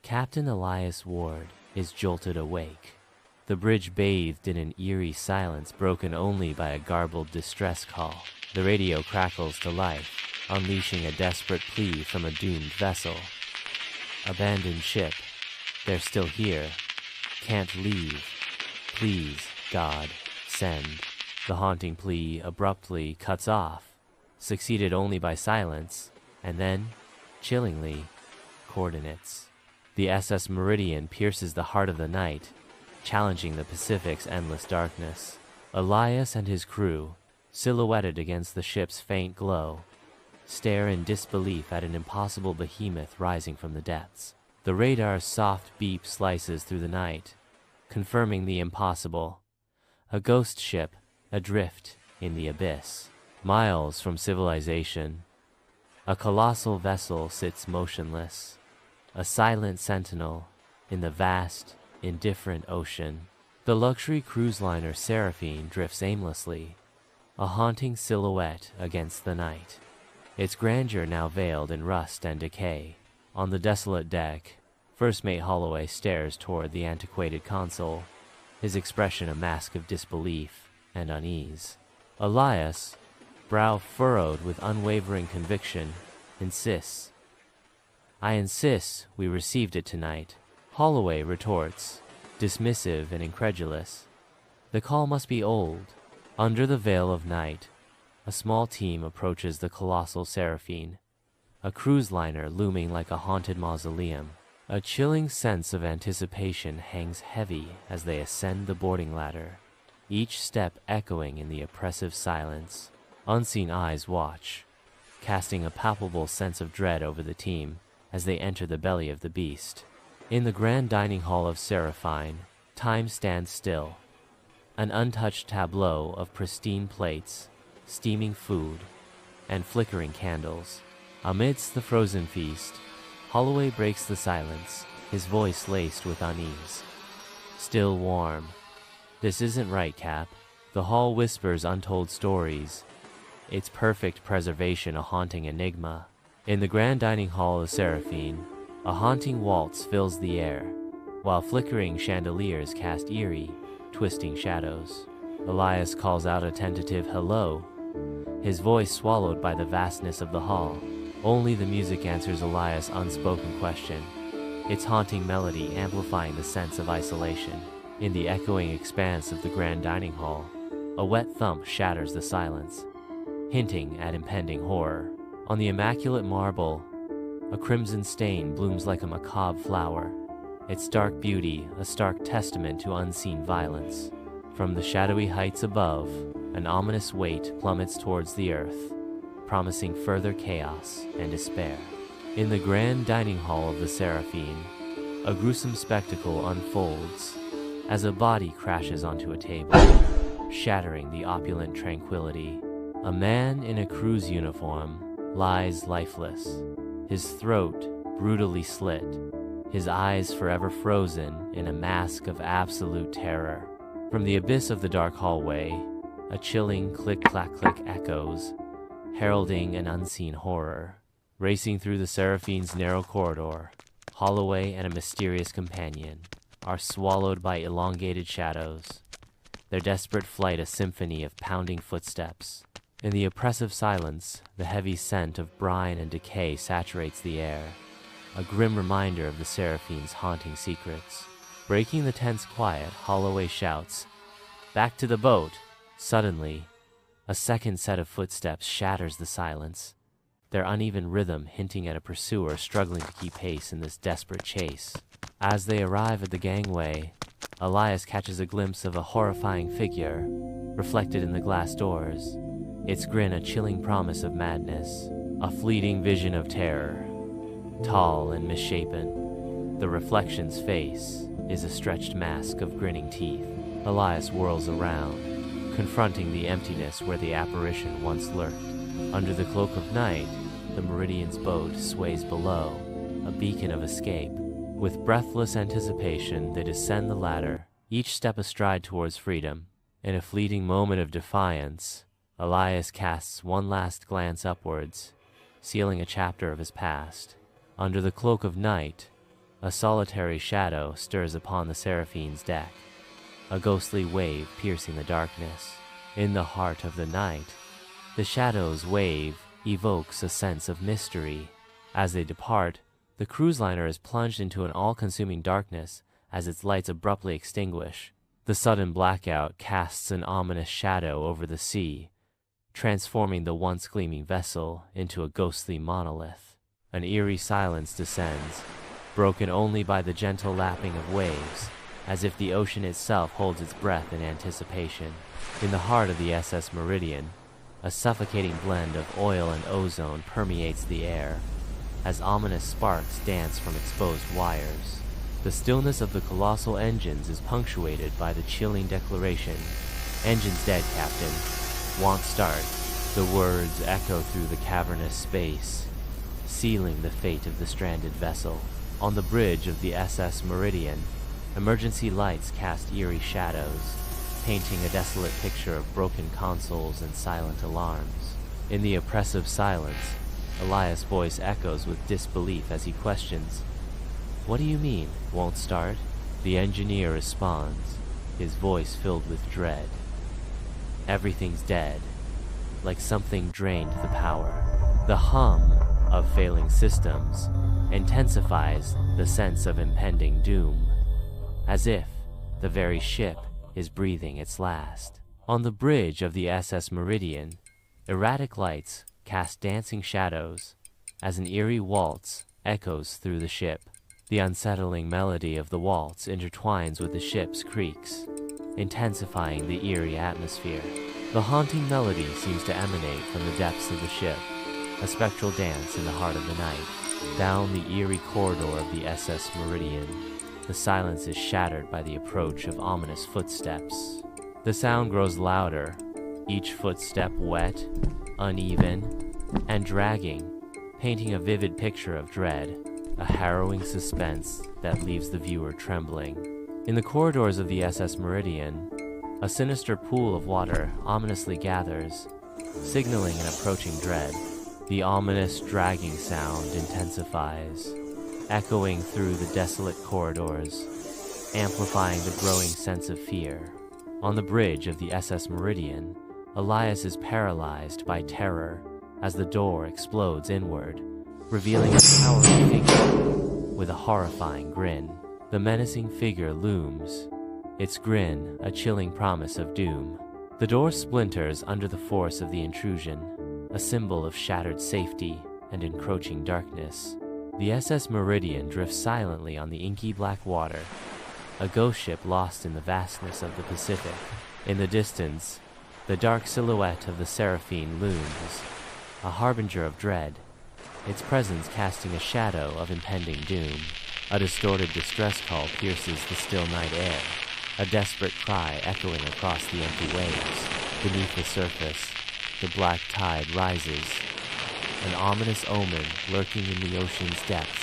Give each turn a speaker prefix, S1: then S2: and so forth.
S1: Captain Elias Ward is jolted awake. The bridge bathed in an eerie silence broken only by a garbled distress call. The radio crackles to life, unleashing a desperate plea from a doomed vessel. Abandoned ship. They're still here. Can't leave. Please, God, send. The haunting plea abruptly cuts off, succeeded only by silence, and then, chillingly, coordinates. The SS Meridian pierces the heart of the night, challenging the Pacific's endless darkness. Elias and his crew, silhouetted against the ship's faint glow, stare in disbelief at an impossible behemoth rising from the depths. The radar's soft beep slices through the night, confirming the impossible. A ghost ship, adrift in the abyss. Miles from civilization, a colossal vessel sits motionless, a silent sentinel in the vast, indifferent ocean. The luxury cruise liner Seraphine drifts aimlessly, a haunting silhouette against the night, its grandeur now veiled in rust and decay. On the desolate deck, First Mate Holloway stares toward the antiquated console, his expression a mask of disbelief and unease. Elias, brow furrowed with unwavering conviction, insists. "I insist we received it tonight." Holloway retorts, dismissive and incredulous. The call must be old. Under the veil of night, a small team approaches the colossal Seraphine, a cruise liner looming like a haunted mausoleum. A chilling sense of anticipation hangs heavy as they ascend the boarding ladder, each step echoing in the oppressive silence. Unseen eyes watch, casting a palpable sense of dread over the team as they enter the belly of the beast. In the grand dining hall of Seraphine, time stands still. An untouched tableau of pristine plates, steaming food, and flickering candles. Amidst the frozen feast, Holloway breaks the silence, his voice laced with unease. "Still warm. This isn't right, Cap." The hall whispers untold stories, its perfect preservation a haunting enigma. In the grand dining hall of Seraphine, a haunting waltz fills the air, while flickering chandeliers cast eerie, twisting shadows. Elias calls out a tentative hello, his voice swallowed by the vastness of the hall. Only the music answers Elias' unspoken question, its haunting melody amplifying the sense of isolation. In the echoing expanse of the grand dining hall, a wet thump shatters the silence, hinting at impending horror. On the immaculate marble, a crimson stain blooms like a macabre flower, its dark beauty a stark testament to unseen violence. From the shadowy heights above, an ominous weight plummets towards the earth, promising further chaos and despair. In the grand dining hall of the Seraphine, a gruesome spectacle unfolds as a body crashes onto a table, shattering the opulent tranquility. A man in a crew's uniform lies lifeless, his throat brutally slit, his eyes forever frozen in a mask of absolute terror. From the abyss of the dark hallway, a chilling click-clack-click echoes, heralding an unseen horror. Racing through the Seraphine's narrow corridor, Holloway and a mysterious companion are swallowed by elongated shadows, their desperate flight a symphony of pounding footsteps. In the oppressive silence, the heavy scent of brine and decay saturates the air, a grim reminder of the Seraphine's haunting secrets. Breaking the tense quiet, Holloway shouts, "Back to the boat!" Suddenly, a second set of footsteps shatters the silence, their uneven rhythm hinting at a pursuer struggling to keep pace in this desperate chase. As they arrive at the gangway, Elias catches a glimpse of a horrifying figure reflected in the glass doors, its grin a chilling promise of madness, a fleeting vision of terror. Tall and misshapen, the reflection's face is a stretched mask of grinning teeth. Elias whirls around, confronting the emptiness where the apparition once lurked. Under the cloak of night, the Meridian's boat sways below, a beacon of escape. With breathless anticipation, they descend the ladder, each step a stride towards freedom. In a fleeting moment of defiance, Elias casts one last glance upwards, sealing a chapter of his past. Under the cloak of night, A solitary shadow stirs upon the Seraphine's deck, a ghostly wave piercing the darkness. In the heart of the night, the shadow's wave evokes a sense of mystery. As they depart, the cruise liner is plunged into an all-consuming darkness as its lights abruptly extinguish. The sudden blackout casts an ominous shadow over the sea, transforming the once gleaming vessel into a ghostly monolith. An eerie silence descends, broken only by the gentle lapping of waves, as if the ocean itself holds its breath in anticipation. In the heart of the SS Meridian, a suffocating blend of oil and ozone permeates the air, as ominous sparks dance from exposed wires. The stillness of the colossal engines is punctuated by the chilling declaration, "Engines dead, Captain. Want start." The words echo through the cavernous space, sealing the fate of the stranded vessel. On the bridge of the SS Meridian, emergency lights cast eerie shadows, painting a desolate picture of broken consoles and silent alarms. In the oppressive silence, Elias' voice echoes with disbelief as he questions, "What do you mean, won't start?" The engineer responds, his voice filled with dread. "Everything's dead, like something drained the power." The hum of failing systems intensifies the sense of impending doom, as if the very ship is breathing its last. On the bridge of the SS Meridian, erratic lights cast dancing shadows as an eerie waltz echoes through the ship. The unsettling melody of the waltz intertwines with the ship's creaks, intensifying the eerie atmosphere. The haunting melody seems to emanate from the depths of the ship, a spectral dance in the heart of the night. Down the eerie corridor of the SS Meridian, the silence is shattered by the approach of ominous footsteps. The sound grows louder, each footstep wet, uneven, and dragging, painting a vivid picture of dread, a harrowing suspense that leaves the viewer trembling. In the corridors of the SS Meridian, a sinister pool of water ominously gathers, signaling an approaching dread. The ominous dragging sound intensifies, echoing through the desolate corridors, amplifying the growing sense of fear. On the bridge of the SS Meridian, Elias is paralyzed by terror as the door explodes inward, revealing a towering figure with a horrifying grin. The menacing figure looms, its grin a chilling promise of doom. The door splinters under the force of the intrusion, a symbol of shattered safety and encroaching darkness. The SS Meridian drifts silently on the inky black water, a ghost ship lost in the vastness of the Pacific. In the distance, the dark silhouette of the Seraphine looms, a harbinger of dread, its presence casting a shadow of impending doom. A distorted distress call pierces the still night air, a desperate cry echoing across the empty waves. Beneath the surface, the black tide rises, an ominous omen lurking in the ocean's depths.